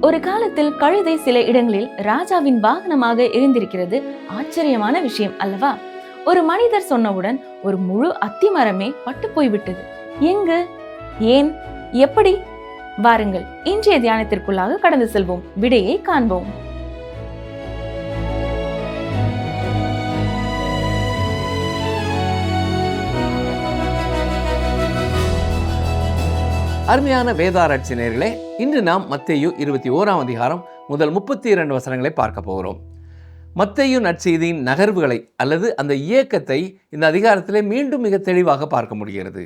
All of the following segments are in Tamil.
ஒரு காலத்தில் கழுதை சில இடங்களில் ராஜாவின் வாகனமாக இருந்திருக்கிறது. ஆச்சரியமான விஷயம் அல்லவா? ஒரு மனிதர் சொன்னவுடன் ஒரு முழு அத்தி மரமே பட்டு போய்விட்டது. எங்கு, ஏன், எப்படி? வாருங்கள், இன்றைய தியானத்திற்குள்ளாக கடந்து செல்வோம். விடையை காண்போம். அருமையான வேதாராய்ச்சி நேயர்களே, இன்று நாம் மத்தேயு 21ஆம் அதிகாரம் முதல் 32 வசனங்களை பார்க்க போகிறோம். மத்தேயு நற்செய்தியின் நகர்வுகளை அல்லது அந்த இயக்கத்தை இந்த அதிகாரத்திலே மீண்டும் மிக தெளிவாக பார்க்க முடிகிறது.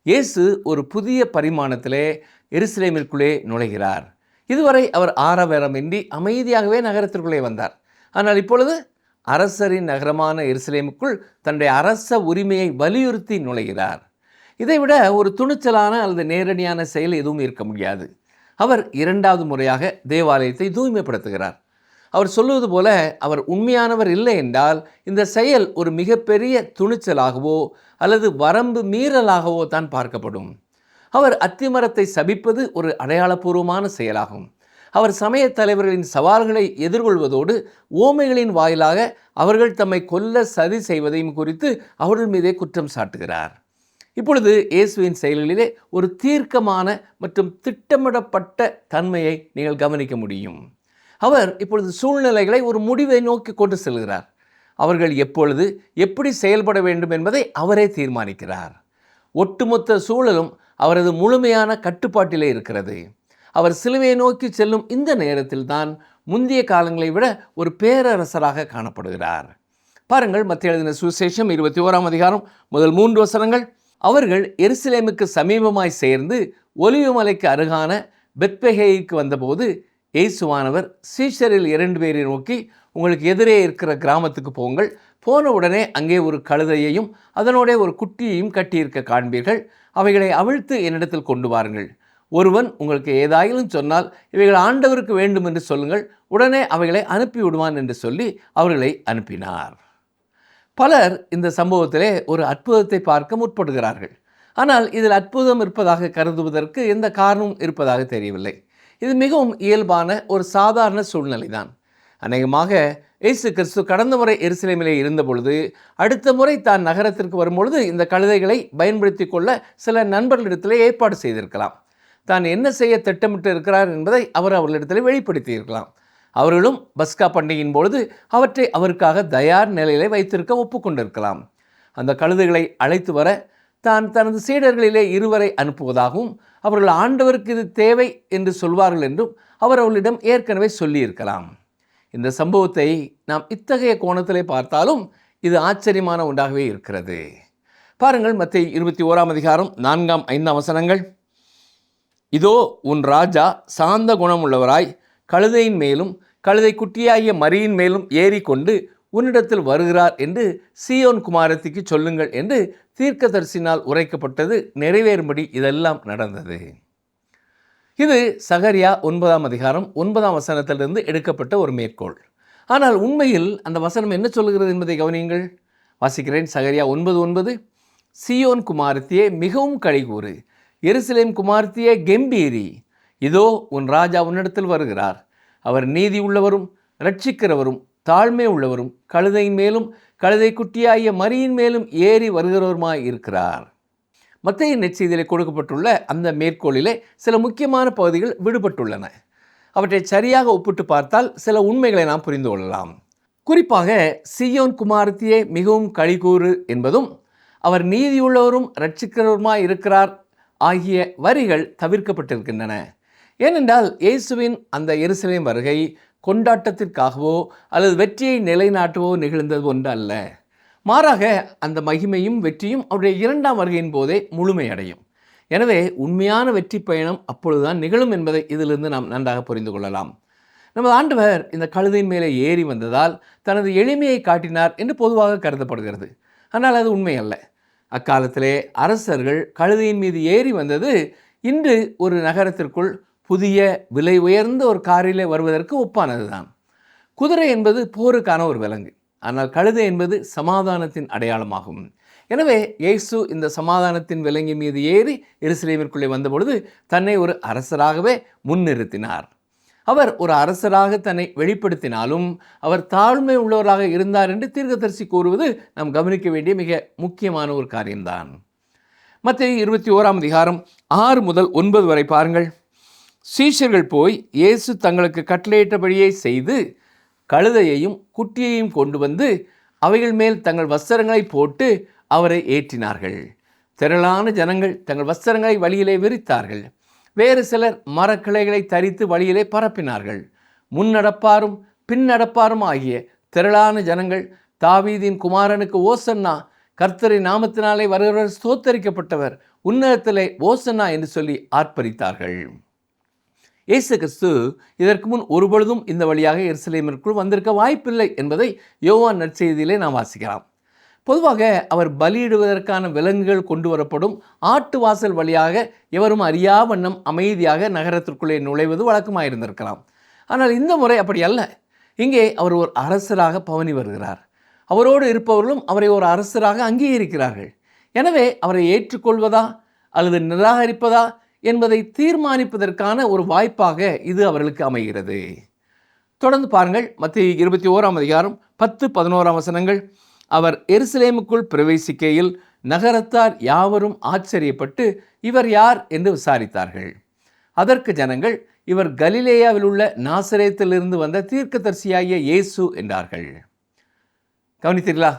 இயேசு ஒரு புதிய பரிமாணத்திலே எருசலேமிற்குள்ளே நுழைகிறார். இதுவரை அவர் ஆரவாரமின்றி அமைதியாகவே நகரத்திற்குள்ளே வந்தார். ஆனால் இப்பொழுது அரசரின் நகரமான எருசலேமுக்குள் தன்னுடைய அரச உரிமையை வலியுறுத்தி நுழைகிறார். இதைவிட ஒரு துணிச்சலான அல்லது நேரடியான செயல் எதுவும் இருக்க முடியாது. அவர் 2வது முறையாக தேவாலயத்தை தூய்மைப்படுத்துகிறார். அவர் சொல்லுவது போல அவர் உண்மையானவர் இல்லை என்றால் இந்த செயல் ஒரு மிகப்பெரிய துணிச்சலாகவோ அல்லது வரம்பு மீறலாகவோ தான் பார்க்கப்படும். அவர் அத்திமரத்தை சபிப்பது ஒரு அடையாளபூர்வமான செயலாகும். அவர் சமய தலைவர்களின் சவால்களை எதிர்கொள்வதோடு ஓமைகளின் வாயிலாக அவர்கள் தம்மை கொல்ல சதி செய்வதையும் குறித்து அவர்கள் மீதே குற்றம் சாட்டுகிறார். இப்பொழுது இயேசுவின் செயல்களிலே ஒரு தீர்க்கமான மற்றும் திட்டமிடப்பட்ட தன்மையை நீங்கள் கவனிக்க முடியும். அவர் இப்பொழுது சூழ்நிலைகளை ஒரு முடிவை நோக்கி கொண்டு செல்கிறார். அவர்கள் எப்பொழுது எப்படி செயல்பட வேண்டும் என்பதை அவரே தீர்மானிக்கிறார். ஒட்டுமொத்த சூழலும் அவரது முழுமையான கட்டுப்பாட்டிலே இருக்கிறது. அவர் சிலுவையை நோக்கி செல்லும் இந்த நேரத்தில் தான் முந்தைய காலங்களை விட ஒரு பேரரசராக காணப்படுகிறார். பாருங்கள், மத்தேயு எழுதின சுவிசேஷம் 21ஆம் அதிகாரம் முதல் 3 வசனங்கள். அவர்கள் எருசலேமுக்கு சமீபமாய் சேர்ந்து ஒலிவு மலைக்கு அருகான பெத்பகேயுக்கு வந்தபோது இயேசுவானவர் சீஷரில் 2 பேரை நோக்கி, உங்களுக்கு எதிரே இருக்கிற கிராமத்துக்கு போங்கள். போன உடனே அங்கே ஒரு கழுதையையும் அதனோட ஒரு குட்டியையும் கட்டியிருக்க காண்பீர்கள். அவைகளை அவிழ்த்து என்னிடத்தில் கொண்டு வாருங்கள். ஒருவன் உங்களுக்கு ஏதாயிலும் சொன்னால் இவைகள் ஆண்டவருக்கு வேண்டும் என்று சொல்லுங்கள், உடனே அவைகளை அனுப்பிவிடுவான் என்று சொல்லி அவர்களை அனுப்பினார். பலர் இந்த சம்பவத்திலே ஒரு அற்புதத்தை பார்க்க முற்படுகிறார்கள். ஆனால் இதில் அற்புதம் இருப்பதாக கருதுவதற்கு எந்த காரணமும் இருப்பதாக தெரியவில்லை. இது மிகவும் இயல்பான ஒரு சாதாரண சூழ்நிலை தான். அநேகமாக இயேசு கிறிஸ்து கடந்த முறை எருசலேமிலே இருந்த பொழுது, அடுத்த முறை தான் நகரத்திற்கு வரும்பொழுது இந்த கழுதைகளை பயன்படுத்தி கொள்ள சில நண்பர்களிடத்திலே ஏற்பாடு செய்திருக்கலாம். தான் என்ன செய்ய திட்டமிட்டு இருக்கிறார் என்பதை அவர்களிடத்திலே வெளிப்படுத்தி இருக்கலாம். அவர்களும் பஸ்கா பண்டிகையின் பொழுது அவற்றை அவருக்காக தயார் நிலையிலே வைத்திருக்க ஒப்புக்கொண்டிருக்கலாம். அந்த கழுதைகளை அழைத்து வர தான் தனது சீடர்களிலே 2 அனுப்புவதாகவும் அவர்கள் ஆண்டவருக்கு இது தேவை என்று சொல்வார்கள் என்றும் அவர் அவர்களிடம் ஏற்கனவே சொல்லியிருக்கலாம். இந்த சம்பவத்தை நாம் இத்தகைய கோணத்திலே பார்த்தாலும் இது ஆச்சரியமான ஒன்றாகவே இருக்கிறது. பாருங்கள், மத்தேயு 21ஆம் அதிகாரம் 4, 5 வசனங்கள். இதோ உன் ராஜா சாந்த குணமுள்ளவராய் கழுதையின் மேலும் கழுதை குட்டியாகிய மரியின் மேலும் ஏறிக்கொண்டு உன்னிடத்தில் வருகிறார் என்று சீயோன் குமாரத்திக்கு சொல்லுங்கள் என்று தீர்க்கதரிசினால் உரைக்கப்பட்டது நிறைவேறும்படி இதெல்லாம் நடந்தது. இது சகரியா 9ஆம் அதிகாரம் 9ஆம் வசனத்திலிருந்து எடுக்கப்பட்ட ஒரு மேற்கோள். ஆனால் உண்மையில் அந்த வசனம் என்ன சொல்கிறது என்பதை கவனியுங்கள். வாசிக்கிறேன். சகரியா 9:9. சீயோன் குமாரத்தியே மிகவும் களிகூறு, எருசலேம் குமாரத்தியே கெம்பீரி. இதோ உன் ராஜா உன்னிடத்தில் வருகிறார். அவர் நீதி உள்ளவரும் இரட்சிக்கிறவரும் தாழ்மை உள்ளவரும் கழுதையின் மேலும் கழுதை குட்டியாகிய மரியின் மேலும் ஏறி வருகிறவருமாய் இருக்கிறார். மத்தேயு நற்செய்தியிலே கொடுக்கப்பட்டுள்ள அந்த மேற்கோளிலே சில முக்கியமான பகுதிகள் விடுபட்டுள்ளன. அவற்றை சரியாக ஒப்பிட்டு பார்த்தால் சில உண்மைகளை நாம் புரிந்து கொள்ளலாம். குறிப்பாக சீயோன் குமாரத்தியே மிகவும் களிகூறு என்பதும் அவர் நீதியுள்ளவரும் இரட்சிக்கிறவருமாய் இருக்கிறார் ஆகிய வரிகள் தவிர்க்கப்பட்டிருக்கின்றன. ஏனென்றால் இயேசுவின் அந்த எருசலேம் வருகை கொண்டாட்டத்திற்காகவோ அல்லது வெற்றியை நிலைநாட்டவோ நிகழ்ந்தது ஒன்று அல்ல. மாறாக அந்த மகிமையும் வெற்றியும் அவருடைய 2ஆம் வருகையின் போதே முழுமையடையும். எனவே உண்மையான வெற்றி பயணம் அப்பொழுதுதான் நிகழும் என்பதை இதிலிருந்து நாம் நன்றாக புரிந்து கொள்ளலாம். நமது ஆண்டவர் இந்த கழுதையின் மேலே ஏறி வந்ததால் தனது எளிமையை காட்டினார் என்று பொதுவாக கருதப்படுகிறது. ஆனால் அது உண்மை அல்ல. அக்காலத்திலே அரசர்கள் கழுதையின் மீது ஏறி வந்தது இன்று ஒரு நகரத்திற்குள் புதிய விலை உயர்ந்த ஒரு காரிலே வருவதற்கு ஒப்பானது தான். குதிரை என்பது போருக்கான ஒரு விலங்கு. ஆனால் கழுதை என்பது சமாதானத்தின் அடையாளமாகும். எனவே இயேசு இந்த சமாதானத்தின் விலங்கி மீது ஏறி எருசலேமிற்குள்ளே வந்தபொழுது தன்னை ஒரு அரசராகவே முன்னிறுத்தினார். அவர் ஒரு அரசராக தன்னை வெளிப்படுத்தினாலும் அவர் தாழ்மை உள்ளவராக இருந்தார் என்று தீர்க்கதரிசி கூறுவது நாம் கவனிக்க வேண்டிய மிக முக்கியமான ஒரு காரியம்தான். மத்தேயு 21 6 முதல் 9 வரை பாருங்கள். சீஷர்கள் போய் இயேசு தங்களுக்கு கட்டளையிட்டபடியே செய்து கழுதையையும் குட்டியையும் கொண்டு வந்து அவைகள் மேல் தங்கள் வஸ்திரங்களை போட்டு அவரை ஏற்றினார்கள். திரளான ஜனங்கள் தங்கள் வஸ்திரங்களை வழியிலே விரித்தார்கள். வேறு சிலர் மரக்கிளைகளை தரித்து வழியிலே பரப்பினார்கள். முன்னடப்பாரும் பின்னடப்பாரும் ஆகிய திரளான ஜனங்கள் தாவீதின் குமாரனுக்கு ஓசன்னா, கர்த்தரின் நாமத்தினாலே வருகிறவர் ஸ்தோத்தரிக்கப்பட்டவர், உன்னதத்திலே ஓசன்னா என்று சொல்லி ஆர்ப்பரித்தார்கள். இயேசு கிறிஸ்து இதற்கு முன் ஒருபொழுதும் இந்த வழியாக எருசலேமிற்குள் வந்திருக்க வாய்ப்பில்லை என்பதை யோவான் நற்செய்தியிலே நாம் வாசிக்கலாம். பொதுவாக அவர் பலியிடுவதற்கான விலங்குகள் கொண்டு வரப்படும் ஆட்டு வாசல் வழியாக எவரும் அறியா வண்ணம் அமைதியாக நகரத்திற்குள்ளே நுழைவது வழக்கமாயிருந்திருக்கலாம். ஆனால் இந்த முறை அப்படி அல்ல. இங்கே அவர் ஒரு அரசராக பவனி வருகிறார். அவரோடு இருப்பவர்களும் அவரை ஒரு அரசராக அங்கீகரிக்கிறார்கள். எனவே அவரை ஏற்றுக்கொள்வதா அல்லது நிராகரிப்பதா என்பதை தீர்மானிப்பதற்கான ஒரு வாய்ப்பாக இது அவர்களுக்கு அமைகிறது. தொடர்ந்து பாருங்கள். மத்தேயு 21 10-11 வசனங்கள். அவர் எருசலேமுக்குள் பிரவேசிக்கையில் நகரத்தார் யாவரும் ஆச்சரியப்பட்டு இவர் யார் என்று விசாரித்தார்கள். அதற்கு ஜனங்கள், இவர் கலிலேயாவில் உள்ள நாசரேத்திலிருந்து வந்த தீர்க்கதரிசியாகிய இயேசு என்றார்கள். கவனித்தீர்களா?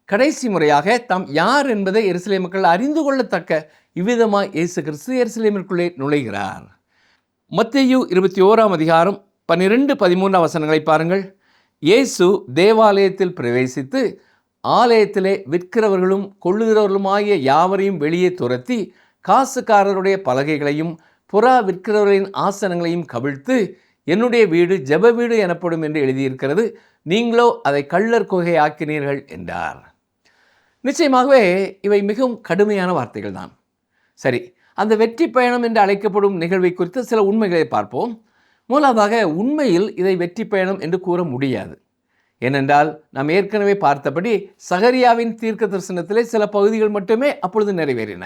கடைசி முறையாக தாம் யார் என்பதை எருசலேம் மக்கள் அறிந்து கொள்ளத்தக்க இவ்விதமாய் இயேசு கிறிஸ்து எருசலேமிற்குள்ளே நுழைகிறார். மத்தேயு 21 12-13 வசனங்களை பாருங்கள். இயேசு தேவாலயத்தில் பிரவேசித்து ஆலயத்திலே விற்கிறவர்களும் கொள்ளுகிறவர்களுமாகிய யாவரையும் வெளியே துரத்தி காசுக்காரருடைய பலகைகளையும் புறா விற்கிறவர்களின் ஆசனங்களையும் கவிழ்த்து, என்னுடைய வீடு ஜெப வீடு எனப்படும் என்று எழுதியிருக்கிறது, நீங்களோ அதை கள்ளர் குகை ஆக்கினீர்கள் என்றார். நிச்சயமாகவே இவை மிகவும் கடுமையான வார்த்தைகள் தான். சரி, அந்த வெற்றி பயணம் என்று அழைக்கப்படும் நிகழ்வை குறித்து சில உண்மைகளை பார்ப்போம். முதலாவதாக, உண்மையில் இதை வெற்றி பயணம் என்று கூற முடியாது. ஏனென்றால் நாம் ஏற்கனவே பார்த்தபடி சகரியாவின் தீர்க்க தரிசனத்திலே சில பகுதிகள் மட்டுமே அப்பொழுது நிறைவேறின.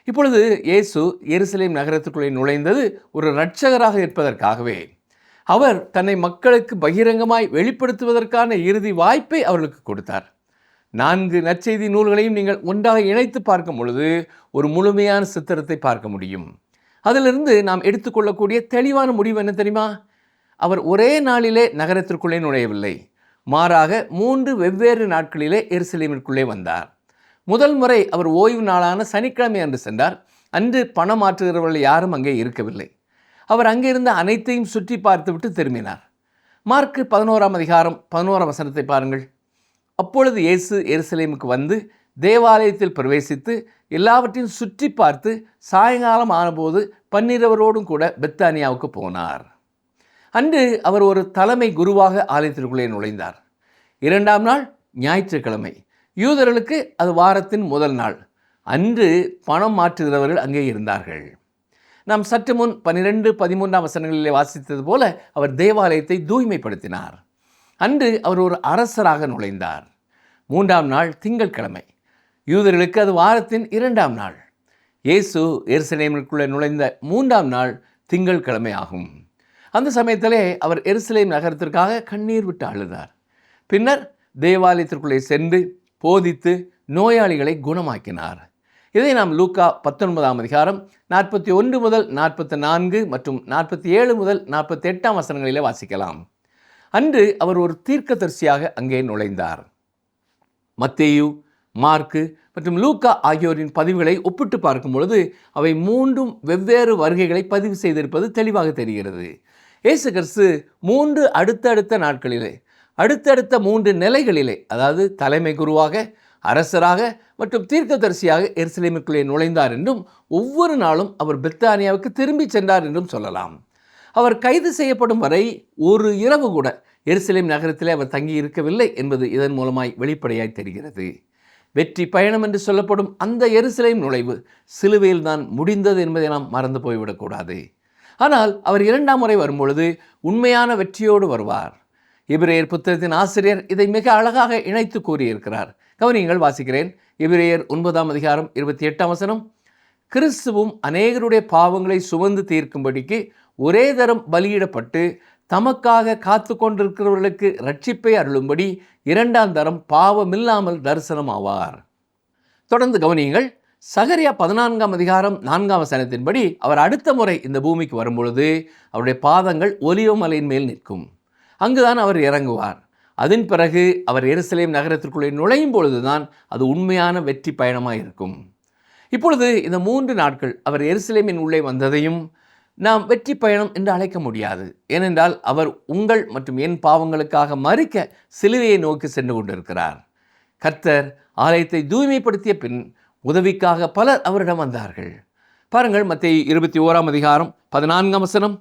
இப்பொழுது இயேசு எருசலேம் நகரத்துக்குள்ளே நுழைந்தது ஒரு இரட்சகராக இருப்பதற்காகவே. அவர் தன்னை மக்களுக்கு பகிரங்கமாய் வெளிப்படுத்துவதற்கான இறுதி வாய்ப்பை அவர்களுக்கு கொடுத்தார். 4 நற்செய்தி நூல்களையும் நீங்கள் ஒன்றாக இணைத்து பார்க்கும் பொழுது ஒரு முழுமையான சித்திரத்தை பார்க்க முடியும். அதிலிருந்து நாம் எடுத்துக்கொள்ளக்கூடிய தெளிவான முடிவு என்ன தெரியுமா? அவர் ஒரே நாளிலே நகரத்திற்குள்ளே நுழையவில்லை. மாறாக 3 வெவ்வேறு நாட்களிலே எருசலேமிற்குள்ளே வந்தார். முதல் முறை அவர் ஓய்வு நாளான சனிக்கிழமை அன்று சென்றார். அன்று பணம் மாற்றுகிறவர்கள் யாரும் அங்கே இருக்கவில்லை. அவர் அங்கே இருந்த அனைத்தையும் சுற்றி பார்த்துவிட்டு திரும்பினார். மார்க்கு 11 வசனத்தை பாருங்கள். அப்பொழுது இயேசு எருசலேமுக்கு வந்து தேவாலயத்தில் பிரவேசித்து எல்லாவற்றையும் சுற்றி பார்த்து சாயங்காலம் ஆனபோது 12 கூட பெத்தானியாவுக்கு போனார். அன்று அவர் ஒரு தலைமை குருவாக ஆலயத்திற்குள்ளே நுழைந்தார். 2ஆம் நாள் ஞாயிற்றுக்கிழமை. யூதர்களுக்கு அது வாரத்தின் முதல் நாள். அன்று பணம் மாற்றுகிறவர்கள் அங்கே இருந்தார்கள். நாம் சற்று முன் 12-13 வசனங்களிலே வாசித்தது போல அவர் தேவாலயத்தை தூய்மைப்படுத்தினார். அன்று அவர் ஒரு அரசராக நுழைந்தார். 3ஆம் நாள் திங்கட்கிழமை. யூதர்களுக்கு அது வாரத்தின் 2ஆம் நாள். இயேசு எருசலேமிற்குள்ளே நுழைந்த 3ஆம் நாள் திங்கட்கிழமை ஆகும். அந்த சமயத்திலே அவர் எருசலேம் நகரத்திற்காக கண்ணீர் விட்டு அழுதார். பின்னர் தேவாலயத்திற்குள்ளே சென்று போதித்து நோயாளிகளை குணமாக்கினார். இதை நாம் லூக்கா 19 41 முதல் 44 மற்றும் 47 முதல் 48 வசனங்களிலே வாசிக்கலாம். அன்று அவர் ஒரு தீர்க்கதரிசியாக அங்கே நுழைந்தார். மத்தேயு, மார்க்கு மற்றும் லூக்கா ஆகியோரின் பதிவுகளை ஒப்பிட்டு பார்க்கும் பொழுது அவை 3 வெவ்வேறு வருகைகளை பதிவு செய்திருப்பது தெளிவாக தெரிகிறது. இயேசு கிறிஸ்து 3 அடுத்தடுத்த நாட்களிலே அடுத்தடுத்த 3 நிலைகளிலே, அதாவது தலைமை குருவாக, அரசராக மற்றும் தீர்க்கதரிசியாக எருசலேமுக்குள்ளே நுழைந்தார் என்றும் ஒவ்வொரு நாளும் அவர் பெத்தானியாவுக்கு திரும்பி சென்றார் என்றும் சொல்லலாம். அவர் கைது செய்யப்படும் வரை ஒரு இரவு கூட எருசலேம் நகரத்திலே அவர் தங்கி இருக்கவில்லை என்பது இதன் மூலமாய் வெளிப்படையாய் தெரிகிறது. வெற்றி பயணம் என்று சொல்லப்படும் அந்த எருசலேம் நுழைவு சிலுவையில் தான் முடிந்தது என்பதை நாம் மறந்து போய்விடக்கூடாது. ஆனால் அவர் 2ஆம் முறை வரும்பொழுது உண்மையான வெற்றியோடு வருவார். எபிரேயர் புத்தகத்தின் ஆசிரியர் இதை மிக அழகாக இணைத்து கூறியிருக்கிறார். கவனியங்கள், வாசிக்கிறேன். எபிரேயர் 9 28 கிறிஸ்துவும் அநேகருடைய பாவங்களை சுமந்து தீர்க்கும்படிக்கு ஒரே தரம் பலியிடப்பட்டு தமக்காக காத்து கொண்டிருக்கிறவர்களுக்கு இரட்சிப்பை அருளும்படி இரண்டாம் தரம் பாவமில்லாமல் தரிசனமாவார். தொடர்ந்து கவனியுங்கள். சகரியா 14ஆம் அதிகாரம் 4ஆம் வசனத்தின்படி அவர் அடுத்த முறை இந்த பூமிக்கு வரும்பொழுது அவருடைய பாதங்கள் ஒலிவ மலையின் மேல் நிற்கும். அங்குதான் அவர் இறங்குவார். அதன் பிறகு அவர் எருசலேம் நகரத்திற்குள்ளே நுழையும் பொழுதுதான் அது உண்மையான வெற்றி பயணமாக இருக்கும். இப்பொழுது இந்த 3 நாட்கள் அவர் எருசலேமின் உள்ளே வந்ததையும் நாம் வெற்றி பயணம் என்று அழைக்க முடியாது. ஏனென்றால் அவர் உங்கள் மற்றும் என் பாவங்களுக்காக மரிக்க சிலுவையை நோக்கி சென்று கொண்டிருக்கிறார். கர்த்தர் ஆலயத்தை தூய்மைப்படுத்திய பின் உதவிக்காக பலர் அவரிடம் வந்தார்கள். பாருங்கள், மத்தேயு 21ஆம் அதிகாரம் 14ஆம் வசனம்.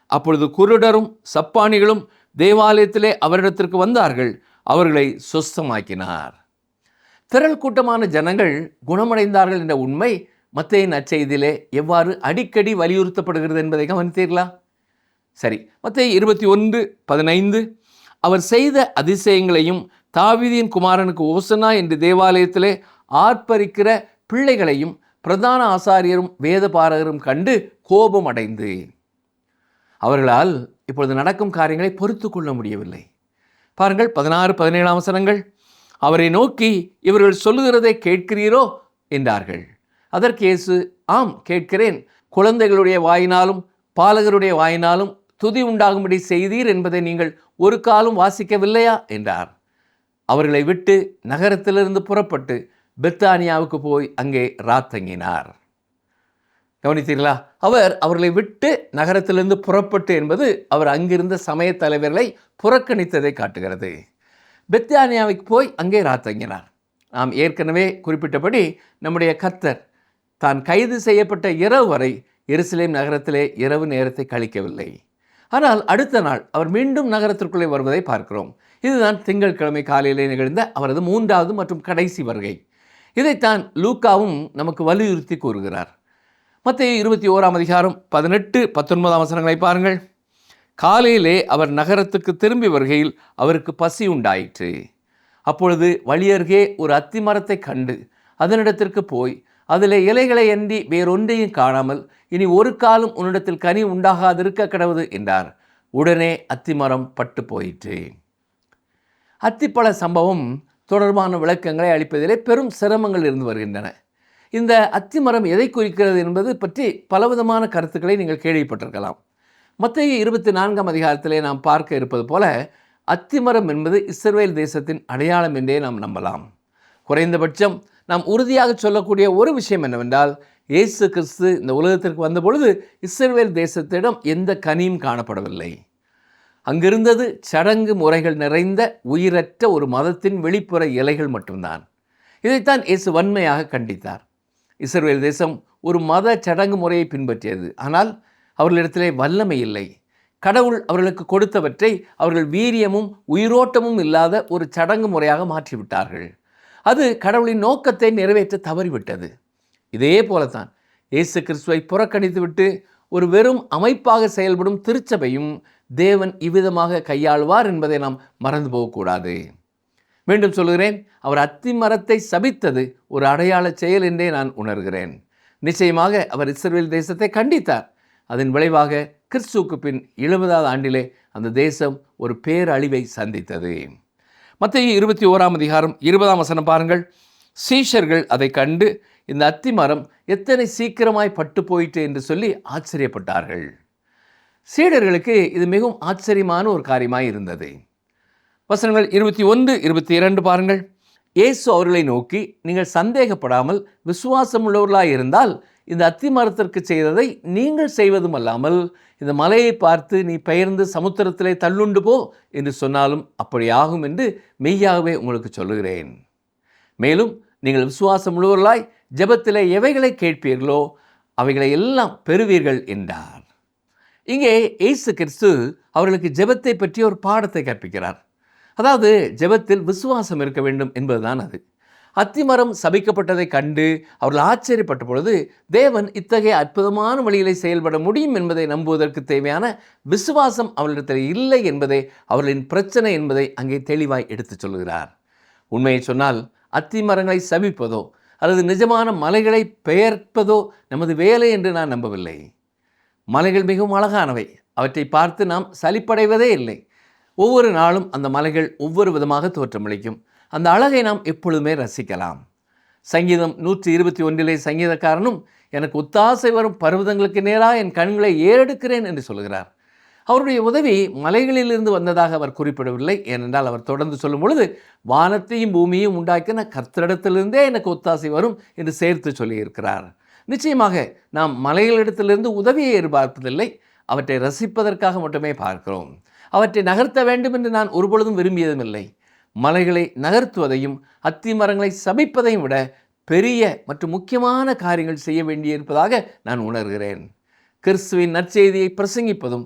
அப்பொழுது குருடரும் சப்பானிகளும் தேவாலயத்திலே அவரிடத்திற்கு வந்தார்கள், அவர்களை சொஸ்தமாக்கினார். திரள் கூட்டமான ஜனங்கள் குணமடைந்தார்கள் என்ற உண்மை மத்தேயு நற்செய்தியிலே எவ்வாறு அடிக்கடி வலியுறுத்தப்படுகிறது என்பதை கவனித்தீர்களா? சரி, மத்தேயு 21:15 அவர் செய்த அதிசயங்களையும் தாவீதின் குமாரனுக்கு ஓசனா என்று தேவாலயத்திலே ஆர்ப்பரிக்கிற பிள்ளைகளையும் பிரதான ஆசாரியரும் வேதபாரகரும் கண்டு கோபம் அடைந்து அவர்களால் இப்பொழுது நடக்கும் காரியங்களை பொறுத்து கொள்ள முடியவில்லை. பாருங்கள், 16-17ஆம் வசனங்கள். அவரை நோக்கி, இவர்கள் சொல்லுகிறதை கேட்கிறீரோ என்றார்கள். அதற்கு இயேசு, ஆம் கேட்கிறேன். குழந்தைகளுடைய வாயினாலும் பாலகருடைய வாயினாலும் துதி உண்டாகும்படி செய்தீர் என்பதை நீங்கள் ஒரு காலம் வாசிக்கவில்லையா என்றார். அவர்களை விட்டு நகரத்திலிருந்து புறப்பட்டு பெத்தானியாவுக்கு போய் அங்கே ராத்தங்கினார். கவனித்தீர்களா? அவர் அவர்களை விட்டு நகரத்திலிருந்து புறப்பட்டு என்பது அவர் அங்கிருந்த சமய தலைவர்களை புறக்கணித்ததை காட்டுகிறது. பெத்தானியாவுக்கு போய் அங்கே ராத்தங்கினார். நாம் ஏற்கனவே குறிப்பிட்டபடி நம்முடைய கர்த்தர் தான் கைது செய்யப்பட்ட இரவு வரை எருசலேம் நகரத்திலே இரவு நேரத்தை கழிக்கவில்லை. ஆனால் அடுத்த நாள் அவர் மீண்டும் நகரத்திற்குள்ளே வருவதை பார்க்கிறோம். இதுதான் திங்கட்கிழமை காலையிலே நிகழ்ந்த அவரது 3வது மற்றும் கடைசி வருகை. இதைத்தான் லூக்காவும் நமக்கு வலியுறுத்தி கூறுகிறார். மத்தேயு 21ஆம் அதிகாரம் 18-19 வசனங்களை பாருங்கள். காலையிலே அவர் நகரத்துக்கு திரும்பி வருகையில் அவருக்கு பசி உண்டாயிற்று. அப்பொழுது வழியருகே ஒரு அத்தி மரத்தை கண்டு அதனிடத்திற்கு போய், அதில் இலைகளை அன்றி வேறொன்றையும் காணாமல், இனி ஒரு காலம் உன்னிடத்தில் கனி உண்டாகாதிருக்க கடவுது என்றார். உடனே அத்திமரம் பட்டு போயிற்று. அத்திப்பழ சம்பவம் தொடர்பான விளக்கங்களை அளிப்பதிலே பெரும் சிரமங்கள் இருந்து வருகின்றன. இந்த அத்திமரம் எதை குறிக்கிறது என்பது பற்றி பலவிதமான கருத்துக்களை நீங்கள் கேள்விப்பட்டிருக்கலாம். மத்தேயு 24ஆம் அதிகாரத்திலே நாம் பார்க்க இருப்பது போல அத்திமரம் என்பது இஸ்ரவேல் தேசத்தின் அடையாளம் என்றே நாம் நம்பலாம். குறைந்தபட்சம் நாம் உறுதியாக சொல்லக்கூடிய ஒரு விஷயம் என்னவென்றால், இயேசு கிறிஸ்து இந்த உலகத்திற்கு வந்தபொழுது இஸ்ரவேல் தேசத்திடம் எந்த கனியும் காணப்படவில்லை. அங்கிருந்தது சடங்கு முறைகள் நிறைந்த உயிரற்ற ஒரு மதத்தின் வெளிப்புற இலைகள் மட்டும்தான். இதைத்தான் இயேசு வன்மையாக கண்டித்தார். இஸ்ரவேல் தேசம் ஒரு மத சடங்கு முறையை பின்பற்றியது. ஆனால் அவர்களிடத்திலே வல்லமை இல்லை. கடவுள் அவர்களுக்கு கொடுத்தவற்றை அவர்கள் வீரியமும் உயிரோட்டமும் இல்லாத ஒரு சடங்கு முறையாக மாற்றிவிட்டார்கள். அது கடவுளின் நோக்கத்தை நிறைவேற்ற தவறிவிட்டது. இதே போலத்தான் இயேசு கிறிஸ்துவை புறக்கணித்துவிட்டு ஒரு வெறும் அமைப்பாக செயல்படும் திருச்சபையும் தேவன் இவ்விதமாக கையாளுவார் என்பதை நாம் மறந்து போகக்கூடாது. மீண்டும் சொல்கிறேன், அவர் அத்தி மரத்தை சபித்தது ஒரு அடையாள செயல் என்றே நான் உணர்கிறேன். நிச்சயமாக அவர் இஸ்ரவேல் தேசத்தை கண்டித்தார். அதன் விளைவாக கிறிஸ்துவுக்கு பின் 70வது ஆண்டிலே அந்த தேசம் ஒரு பேரழிவை சந்தித்தது. மத்தேயு 21ஆம் அதிகாரம் 20ஆம் வசனம் பாருங்கள். சீஷர்கள் அதை கண்டு இந்த அத்தி மரம் எத்தனை சீக்கிரமாய் பட்டு போயிற்று என்று சொல்லி ஆச்சரியப்பட்டார்கள். சீடர்களுக்கு இது மிகவும் ஆச்சரியமான ஒரு காரியமாய் இருந்தது. வசனங்கள் 21-22 பாருங்கள். இயேசு அவர்களை நோக்கி, நீங்கள் சந்தேகப்படாமல் விசுவாசம் உள்ளவர்களாய் இருந்தால் இந்த அத்தி மரத்திற்கு செய்ததை நீங்கள் செய்வதும் அல்லாமல் இந்த மலையை பார்த்து நீ பெயர்ந்து சமுத்திரத்திலே தள்ளுண்டு போ என்று சொன்னாலும் அப்படி ஆகும் என்று மெய்யாகவே உங்களுக்கு சொல்லுகிறேன். மேலும் நீங்கள் விசுவாசம் உள்ளவர்களாய் ஜெபத்திலே எவைகளை கேட்பீர்களோ அவைகளை எல்லாம் பெறுவீர்கள் என்றார். இங்கே இயேசு கிறிஸ்து அவர்களுக்கு ஜெபத்தை பற்றி ஒரு பாடத்தை கற்பிக்கிறார். அதாவது ஜெபத்தில் விசுவாசம் இருக்க வேண்டும் என்பதுதான் அது. அத்திமரம் சபிக்கப்பட்டதை கண்டு அவர்கள் ஆச்சரியப்பட்ட பொழுது தேவன் இத்தகைய அற்புதமான வழியிலே செயல்பட முடியும் என்பதை நம்புவதற்கு தேவையான விசுவாசம் அவர்களிடத்தில் இல்லை என்பதே அவர்களின் பிரச்சனை என்பதை அங்கே தெளிவாய் எடுத்துச் சொல்கிறார். உண்மையை சொன்னால் அத்திமரங்களை சபிப்பதோ அல்லது நிஜமான மலைகளை பெயர்ப்பதோ நமது வேலை என்று நான் நம்பவில்லை. மலைகள் மிகவும் அழகானவை. அவற்றை பார்த்து நாம் சலிப்படைவதே இல்லை. ஒவ்வொரு நாளும் அந்த மலைகள் ஒவ்வொரு விதமாக தோற்றமளிக்கும். அந்த அழகை நாம் எப்பொழுதுமே ரசிக்கலாம். சங்கீதம் 121 சங்கீதக்காரனும், எனக்கு ஒத்தாசை வரும் பர்வதங்களுக்கு நேராக என் கண்களை ஏறெடுக்கிறேன் என்று சொல்கிறார். அவருடைய உதவி மலைகளிலிருந்து வந்ததாக அவர் குறிப்பிடவில்லை. ஏனென்றால் அவர் தொடர்ந்து சொல்லும் பொழுது, வானத்தையும் பூமியையும் உண்டாக்கின கர்த்தரிடத்திலிருந்தே எனக்கு ஒத்தாசை வரும் என்று சேர்த்து சொல்லியிருக்கிறார். நிச்சயமாக நாம் மலைகளிடத்திலிருந்து உதவியை எதிர்பார்ப்பதில்லை, அவற்றை ரசிப்பதற்காக மட்டுமே பார்க்கிறோம். அவற்றை நகர்த்த வேண்டும் என்று நான் ஒருபொழுதும் விரும்பியதுமில்லை. மலைகளை நகர்த்துவதையும் அத்தி மரங்களை சபிப்பதையும் விட பெரிய மற்றும் முக்கியமான காரியங்கள் செய்ய வேண்டியிருப்பதாக நான் உணர்கிறேன். கிறிஸ்துவின் நற்செய்தியை பிரசங்கிப்பதும்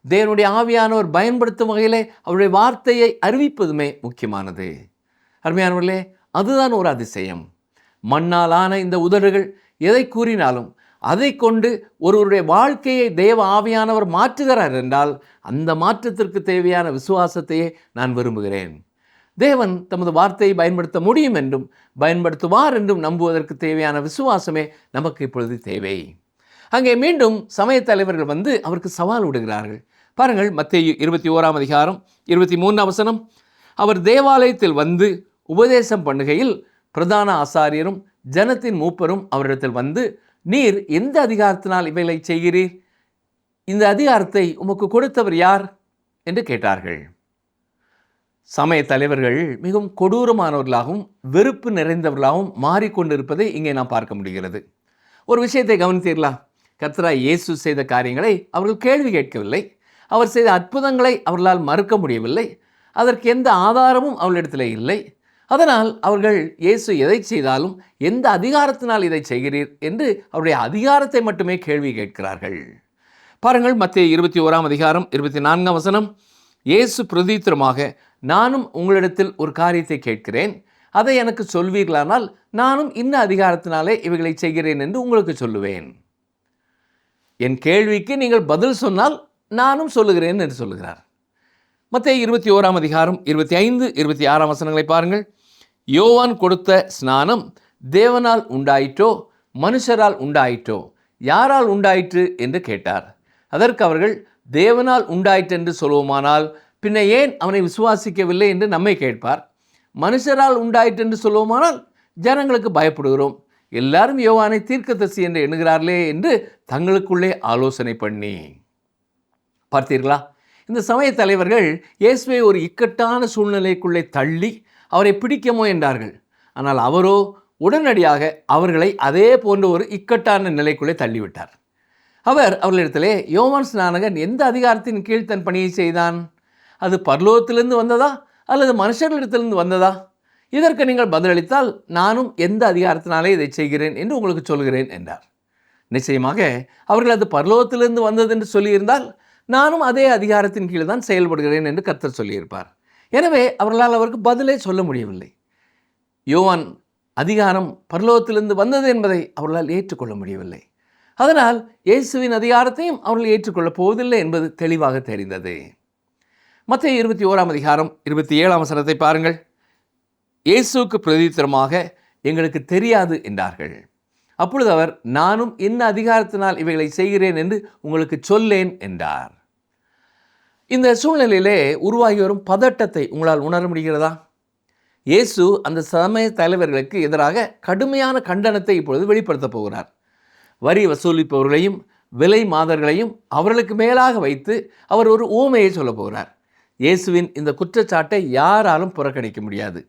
தேவனுடைய ஆவியானவர் பயன்படுத்தும் வகையிலே அவருடைய வார்த்தையை அறிவிப்பதுமே முக்கியமானது. அருமையானவர்களே, அதுதான் ஒரு அதிசயம். மண்ணாலான இந்த உதடுகள் எதை கூறினாலும் அதை கொண்டு ஒருவருடைய வாழ்க்கையை தேவ ஆவியானவர் மாற்றுகிறார் என்றால் அந்த மாற்றத்திற்கு தேவையான விசுவாசத்தையே நான் விரும்புகிறேன். தேவன் தமது வார்த்தையை பயன்படுத்த முடியும் என்றும் பயன்படுத்துவார் என்றும் நம்புவதற்கு தேவையான விசுவாசமே நமக்கு இப்பொழுது தேவை. அங்கே மீண்டும் சமய தலைவர்கள் வந்து அவருக்கு சவால் விடுகிறார்கள். பாருங்கள், மத்தேயு 21 அவர் தேவாலயத்தில் வந்து உபதேசம் பண்ணுகையில் பிரதான ஆசாரியரும் ஜனத்தின் மூப்பரும் அவரிடத்தில் வந்து, நீர் எந்த அதிகாரத்தினால் இவைகளை செய்கிறீர்? இந்த அதிகாரத்தை உமக்கு கொடுத்தவர் யார் என்று கேட்டார்கள். சமய தலைவர்கள் மிகவும் கொடூரமானவர்களாகவும் வெறுப்பு நிறைந்தவர்களாகவும் மாறிக்கொண்டிருப்பதை இங்கே நாம் பார்க்க முடிகிறது. ஒரு விஷயத்தை கவனித்தீர்களா? கர்த்தராய் இயேசு செய்த காரியங்களை அவர்கள் கேள்வி கேட்கவில்லை. அவர் செய்த அற்புதங்களை அவர்களால் மறுக்க முடியவில்லை. அதற்கு எந்த ஆதாரமும் அவர்களிடத்தில் இல்லை. அதனால் அவர்கள் இயேசு எதை செய்தாலும் எந்த அதிகாரத்தினால் இதை செய்கிறீர் என்று அவருடைய அதிகாரத்தை மட்டுமே கேள்வி கேட்கிறார்கள். பாருங்கள், மத்தேயு 21 இயேசு பிரதித்திரமாக, நானும் உங்களிடத்தில் ஒரு காரியத்தை கேட்கிறேன், அதை எனக்கு சொல்வீர்களானால் நானும் இன்ன அதிகாரத்தினாலே இவைகளை செய்கிறேன் என்று உங்களுக்கு சொல்லுவேன். என் கேள்விக்கு நீங்கள் பதில் சொன்னால் நானும் சொல்லுகிறேன் என்று சொல்லுகிறார். மத்தேயு 21 பாருங்கள். யோவான் கொடுத்த ஸ்நானம் தேவனால் உண்டாயிற்றோ மனுஷரால் உண்டாயிற்றோ, யாரால் உண்டாயிற்று என்று கேட்டார். அதற்கு அவர்கள், தேவனால் உண்டாயிற்று என்று சொல்லுவோமானால் பின்ன ஏன் அவனை விசுவாசிக்கவில்லை என்று நம்மை கேட்பார். மனுஷரால் உண்டாயிற்று என்று சொல்லுவோமானால் ஜனங்களுக்கு பயப்படுகிறோம், எல்லாரும் யோவானை தீர்க்கதரிசி என்று எண்ணுகிறார்களே என்று தங்களுக்குள்ளே ஆலோசனை பண்ணி. பார்த்தீர்களா? இந்த சமய தலைவர்கள் இயேசுவை ஒரு இக்கட்டான சூழ்நிலைக்குள்ளே தள்ளி அவரை பிடிக்க முயன்றார்கள். ஆனால் அவரோ உடனடியாக அவர்களை அதே போன்ற ஒரு இக்கட்டான நிலைக்குள்ளே தள்ளிவிட்டார். அவர் அவர்களிடத்திலே, யோவான் ஸ்நானகன் எந்த அதிகாரத்தின் கீழ் தன் பணியை செய்தான்? அது பரலோகத்திலிருந்து வந்ததா அல்லது மனுஷர்களிடத்திலிருந்து வந்ததா? இதற்கு நீங்கள் பதிலளித்தால் நானும் எந்த அதிகாரத்தினாலே இதை செய்கிறேன் என்று உங்களுக்கு சொல்கிறேன் என்றார். நிச்சயமாக அவர்கள் அது பரலோகத்திலிருந்து வந்தது என்று சொல்லியிருந்தால் நானும் அதே அதிகாரத்தின் கீழ் தான் செயல்படுகிறேன் என்று கர்த்தர் சொல்லியிருப்பார். எனவே அவர்களால் அவருக்கு பதிலே சொல்ல முடியவில்லை. யோவான் அதிகாரம் பரலோகத்திலிருந்து வந்தது என்பதை அவர்களால் ஏற்றுக்கொள்ள முடியவில்லை. அதனால் இயேசுவின் அதிகாரத்தையும் அவர்கள் ஏற்றுக்கொள்ளப் போவதில்லை என்பது தெளிவாக தெரிந்தது. மத்தேயு 21 பாருங்கள். இயேசுவுக்கு பிரதித்திரமாக, எங்களுக்கு தெரியாது என்றார்கள். அப்பொழுது அவர், நானும் என்ன அதிகாரத்தினால் இவைகளை செய்கிறேன் என்று உங்களுக்கு சொல்லேன் என்றார். இந்த சூழ்நிலையிலே உருவாகி வரும் பதட்டத்தை உங்களால் உணர முடிகிறதா? இயேசு அந்த சமய தலைவர்களுக்கு எதிராக கடுமையான கண்டனத்தை இப்பொழுது வெளிப்படுத்தப் போகிறார். வரி வசூலிப்பவர்களையும் விலை மாதர்களையும் அவர்களுக்கு மேலாக வைத்து அவர் ஒரு உவமையை சொல்ல போகிறார். இயேசுவின் இந்த குற்றச்சாட்டை யாராலும் புறக்கணிக்க முடியாது.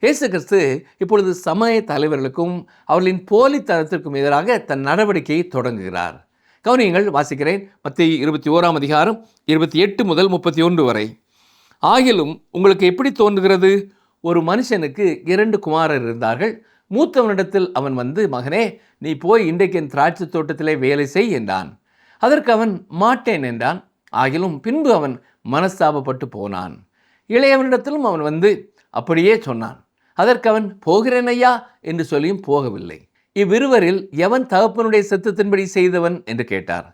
இயேசு கிறிஸ்து இப்பொழுது சமய தலைவர்களுக்கும் அவர்களின் போலித்தனத்திற்கும் எதிராக தன் நடவடிக்கையை தொடங்குகிறார். கவனியங்கள், வாசிக்கிறேன். மத்தேயு 21 28 முதல் 31 வரை. ஆகிலும் உங்களுக்கு எப்படி தோன்றுகிறது? ஒரு மனுஷனுக்கு 2 குமாரர் இருந்தார்கள். மூத்தவனிடத்தில் அவன் வந்து, மகனே, நீ போய் இன்றைக்கு என் திராட்சை தோட்டத்திலே வேலை செய் என்றான். அதற்கு அவன் மாட்டேன் என்றான். ஆகிலும் பின்பு அவன் மனஸ்தாபப்பட்டு போனான். இளையவனிடத்திலும் அவன் வந்து அப்படியே சொன்னான். அதற்கு அவன், போகிறேன் ஐயா என்று சொல்லியும் போகவில்லை. இவ்விருவரில் எவன் தகப்பனுடைய சித்தத்தின்படி செய்தவன் என்று கேட்டார்.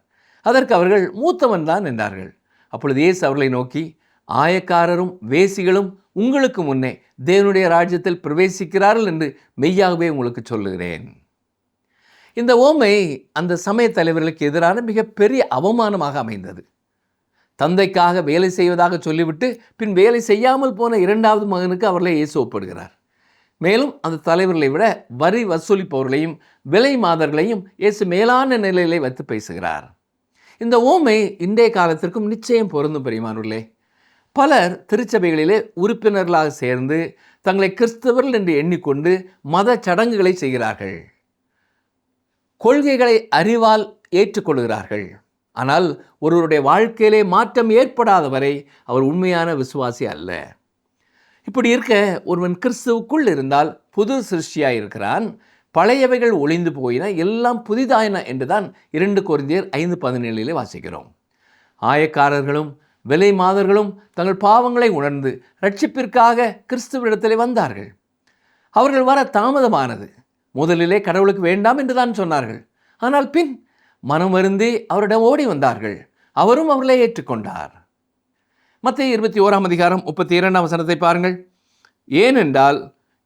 அதற்கு அவர்கள், மூத்தவன் தான் என்றார்கள். அப்பொழுது இயேசு அவர்களை நோக்கி, ஆயக்காரரும் வேசிகளும் உங்களுக்கு முன்னே தேவனுடைய ராஜ்யத்தில் பிரவேசிக்கிறார்கள் என்று மெய்யாகவே உங்களுக்கு சொல்லுகிறேன். இந்த ஓமை அந்த சமய தலைவர்களுக்கு எதிரான மிகப்பெரிய அவமானமாக அமைந்தது. தந்தைக்காக வேலை செய்வதாக சொல்லிவிட்டு பின் வேலை செய்யாமல் போன இரண்டாவது மகனுக்கு அவர்களை இயேசு ஒப்பிடுகிறார். மேலும் அந்த தலைவர்களை விட வரி வசூலிப்பவர்களையும் விலை மாதர்களையும் இயேசு மேலான நிலையிலே வைத்து பேசுகிறார். இந்த ஓமை இன்றைய காலத்திற்கும் நிச்சயம் பொருந்தும் பிரியமானவர்களே. பலர் திருச்சபைகளிலே உறுப்பினர்களாக சேர்ந்து தங்களை கிறிஸ்தவர்கள் என்று எண்ணிக்கொண்டு மத சடங்குகளை செய்கிறார்கள். கொள்கைகளை அறிவால் ஏற்றுக்கொள்கிறார்கள். ஆனால் ஒருவருடைய வாழ்க்கையிலே மாற்றம் ஏற்படாத வரை அவர் உண்மையான விசுவாசி அல்ல. இப்படி இருக்க ஒருவன் கிறிஸ்துவுக்குள் இருந்தால் புது சிருஷ்டியாய் இருக்கிறான், பழையவைகள் ஒளிந்து போயின, எல்லாம் புதிதாயின என்றுதான் 2 கொரிந்தியர் 5:17 வாசிக்கிறோம். ஆயக்காரர்களும் விலை மாதர்களும் தங்கள் பாவங்களை உணர்ந்து ரட்சிப்பிற்காக கிறிஸ்துவிடத்திலே வந்தார்கள். அவர்கள் வர தாமதமானது. முதலிலே கடவுளுக்கு வேண்டாம் என்று தான் சொன்னார்கள். ஆனால் பின் மனம் வருந்தி அவரிடம் ஓடி வந்தார்கள். அவரும் அவர்களை ஏற்றுக்கொண்டார். மத்தேயு 21:32 பாருங்கள். ஏனென்றால்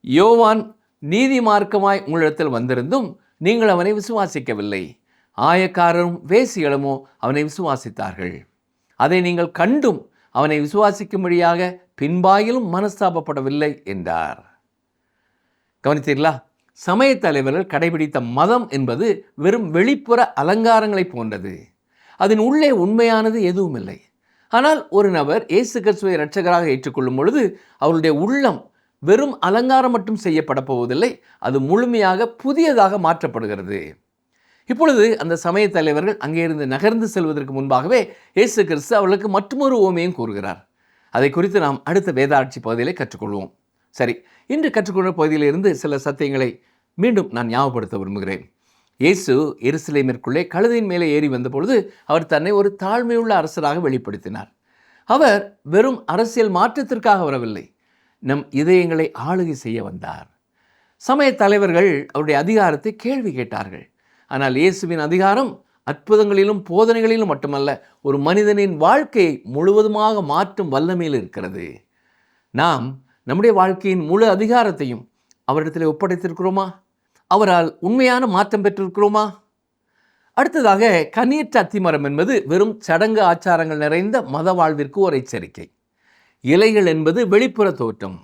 யோவான் நீதி மார்க்கமாய் உங்களிடத்தில் வந்திருந்தும் நீங்கள் அவனை விசுவாசிக்கவில்லை, ஆயக்காரரும் வேசிகளுமோ அவனை விசுவாசித்தார்கள். அதை நீங்கள் கண்டும் அவனை விசுவாசிக்கும்படியாக பின்பாயிலும் மனஸ்தாபப்படவில்லை என்றார். கவனித்தீர்களா? சமய தலைவர்கள் கடைபிடித்த மதம் என்பது வெறும் வெளிப்புற அலங்காரங்களை போன்றது. அதன் உள்ளே உண்மையானது எதுவும் இல்லை. ஆனால் ஒரு நபர் இயேசு கிறிஸ்துவை இரட்சகராக ஏற்றுக்கொள்ளும் பொழுது அவருடைய உள்ளம் வெறும் அலங்காரம் மட்டும் செய்யப்பட போவதில்லை, அது முழுமையாக புதியதாக மாற்றப்படுகிறது. இப்பொழுது அந்த சமய தலைவர்கள் அங்கே இருந்து நகர்ந்து செல்வதற்கு முன்பாகவே இயேசு கிறிஸ்து அவர்களுக்கு மற்றொரு ஓமையும் கூறுகிறார். அதை குறித்து நாம் அடுத்த வேதாட்சி பகுதியிலே கற்றுக்கொள்வோம். சரி, இன்று கற்றுக்கொண்ட பகுதியிலிருந்து சில சத்தியங்களை மீண்டும் நான் ஞாபகப்படுத்த விரும்புகிறேன். இயேசு எருசலேமிற்குள்ளே கழுதையின் மேலே ஏறி வந்த பொழுது அவர் தன்னை ஒரு தாழ்மையுள்ள அரசராக வெளிப்படுத்தினார். அவர் வெறும் அரசியல் மாற்றத்திற்காக வரவில்லை, நம் இதயங்களை ஆளுகை செய்ய வந்தார். சமய தலைவர்கள் அவருடைய அதிகாரத்தை கேள்வி கேட்டார்கள். ஆனால் இயேசுவின் அதிகாரம் அற்புதங்களிலும் போதனைகளிலும் மட்டுமல்ல, ஒரு மனிதனின் வாழ்க்கையை முழுவதுமாக மாற்றும் வல்லமையில் இருக்கிறது. நாம் நம்முடைய வாழ்க்கையின் முழு அதிகாரத்தையும் அவரிடத்தில் ஒப்படைத்திருக்கிறோமா? அவரால் உண்மையான மாற்றம் பெற்றிருக்கிறோமா? அடுத்ததாக, கனியற்ற அத்திமரம் என்பது வெறும் சடங்கு ஆச்சாரங்கள் நிறைந்த மத வாழ்விற்கு ஒரு எச்சரிக்கை. இலைகள் என்பது வெளிப்புற தோற்றம்,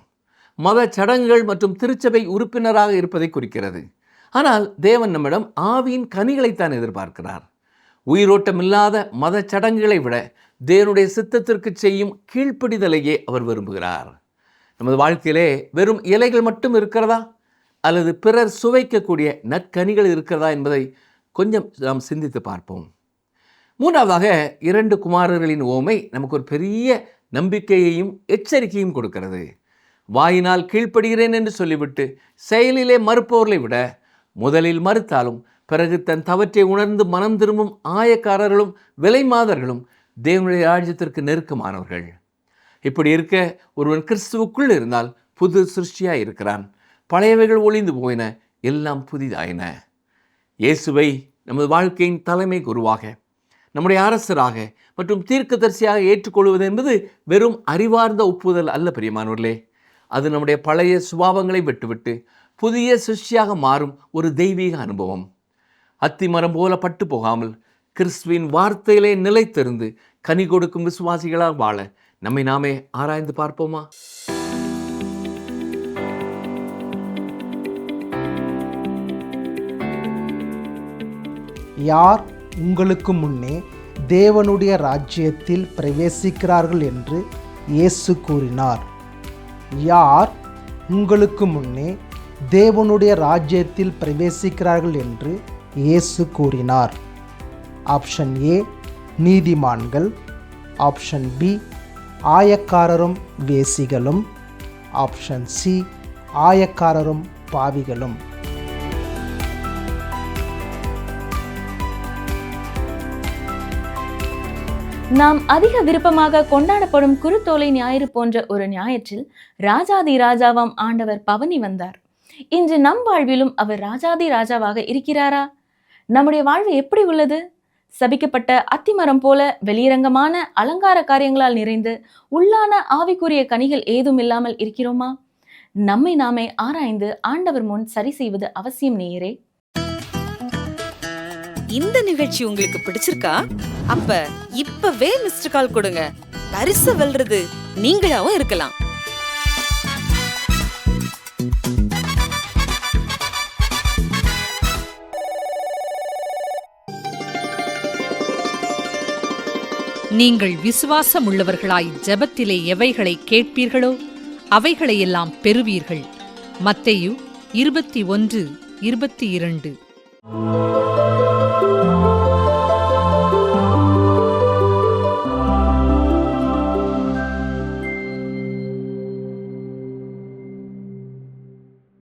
மத சடங்குகள் மற்றும் திருச்சபை உறுப்பினராக இருப்பதை குறிக்கிறது. ஆனால் தேவன் நம்மிடம் ஆவியின் கனிகளைத்தான் எதிர்பார்க்கிறார். உயிரோட்டமில்லாத மத சடங்குகளை விட தேவனுடைய சித்தத்திற்கு செய்யும் கீழ்ப்படிதலையே அவர் விரும்புகிறார். நமது வாழ்க்கையிலே வெறும் இலைகள் மட்டும் இருக்கிறதா, அல்லது பிறர் சுவைக்கக்கூடிய நற்கனிகள் இருக்கிறதா என்பதை கொஞ்சம் நாம் சிந்தித்து பார்ப்போம். மூன்றாவதாக, 2 குமாரர்களின் ஓமை நமக்கு ஒரு பெரிய நம்பிக்கையையும் எச்சரிக்கையும் கொடுக்கிறது. வாயினால் கீழ்ப்படுகிறேன் என்று சொல்லிவிட்டு செயலிலே மறுப்பவர்களை விட முதலில் மறுத்தாலும் பிறகு தன் தவற்றை உணர்ந்து மனம் திரும்பும் ஆயக்காரர்களும் விலை மாதர்களும் தேவனுடைய ராஜ்யத்திற்கு நெருக்கமானவர்கள். இப்படி இருக்க ஒருவன் கிறிஸ்துவுக்குள் இருந்தால் புது சிருஷ்டியாய் இருக்கிறான், பழையவைகள் ஒளிந்து போயின, எல்லாம் புதிதாயின. இயேசுவை நமது வாழ்க்கையின் தலைமை குருவாக, நம்முடைய அரசராக மற்றும் தீர்க்கதரிசியாக ஏற்றுக்கொள்வது என்பது வெறும் அறிவார்ந்த ஒப்புதல் அல்ல பிரியமானவர்களே. அது நம்முடைய பழைய சுபாவங்களை விட்டுவிட்டு புதிய சிருஷ்டியாக மாறும் ஒரு தெய்வீக அனுபவம். அத்திமரம் போல பட்டு போகாமல் கிறிஸ்துவின் வார்த்தையிலே நிலைத்திருந்து கனி கொடுக்கும் விசுவாசிகளாக வாழ நம்மை நாமே ஆராய்ந்து பார்ப்போமா? யார் உங்களுக்கு முன்னே தேவனுடைய ராஜ்யத்தில் பிரவேசிக்கிறார்கள் என்று இயேசு கூறினார். யார் உங்களுக்கு முன்னே தேவனுடைய ராஜ்யத்தில் பிரவேசிக்கிறார்கள் என்று இயேசு கூறினார். ஆப்ஷன் ஏ நீதிமான்கள், ஆப்ஷன் பி ஆயக்காரரும் வேசிகளும், ஆப்ஷன் சி ஆயக்காரரும் பாவிகளும். நாம் அதிக விருப்பமாக கொண்டாடப்படும் குருத்தோலை ஞாயிறு போன்ற ஒரு ஞாயிற்றில் ராஜாதி ராஜாவாம் ஆண்டவர் பவனி வந்தார். இன்று நம் வாழ்விலும் அவர் ராஜாதி ராஜாவாக இருக்கிறாரா? நம்முடைய வாழ்வு எப்படி உள்ளது? சபிக்கப்பட்ட அத்திமரம் போல வெளியரங்கமான அலங்கார காரியங்களால் நிறைந்து உள்ளான ஆவிக்குரிய கனிகள் ஏதும் இல்லாமல் இருக்கிறோமா? நம்மை நாமே ஆராய்ந்து ஆண்டவர் முன் சரி செய்வது அவசியம் நேயரே. இந்த நிகழ்ச்சி உங்களுக்கு பிடிச்சிருக்கா? அப்ப இப்பவே மிஸ்டர் கால் கொடுங்க. பரிசு வெல்றது நீங்களாவும் இருக்கலாம். நீங்கள் விசுவாசம் உள்ளவர்களாய் ஜெபத்திலே எவைகளை கேட்பீர்களோ அவைகளையெல்லாம் பெறுவீர்கள். மத்தேயு 21:22.